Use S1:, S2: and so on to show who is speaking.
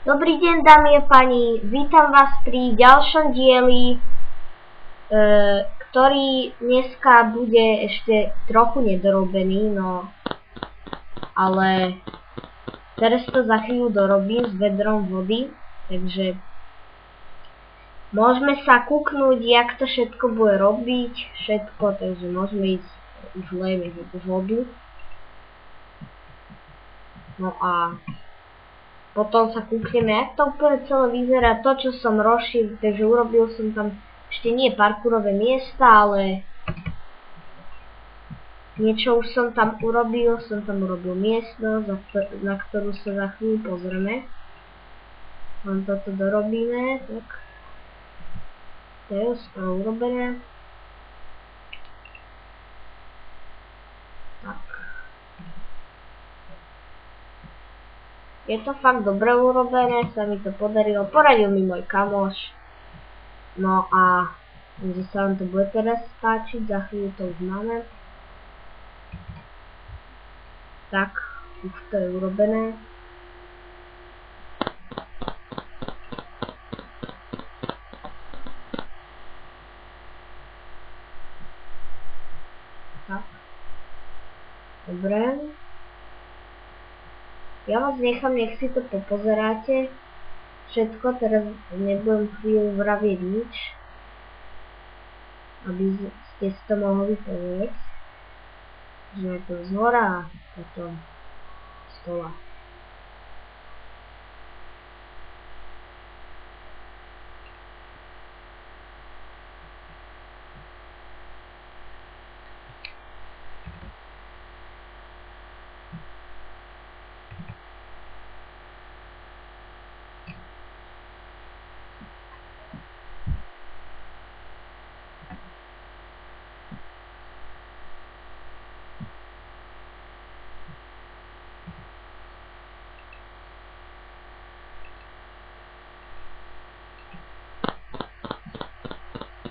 S1: Dobrý deň, dámy a páni, vítam vás pri ďalšom dieli, ktorý dneska bude ešte trochu nedorobený, no ale teraz to za chvíľu dorobím s vedrom vody, takže môžeme sa kúknúť, jak to všetko bude robiť, takže môžeme ísť, už lejeme vodu, no a potom sa kúkneme, jak to úplne celé vyzerá, to čo som rozšíril, takže urobil som tam ešte nie parkourové miesta, ale niečo už som tam urobil miestnosť, na ktorú sa za chvíľu pozrieme. Len toto dorobíme, tak to je skoro urobené. Tak. Je to fakt dobre urobené, sa mi to podarilo, poradil mi môj kamoš. No a že sa vám to bude teraz páčiť, za chvíľu to už máme. Tak, už to je urobené. Tak. Dobre. Ja vás nechám, nech si to popozeráte. Všetko, teraz nebudem chvíľu vravieť nič, aby ste si to mohli pozrieť, že je to zhora a potom stola.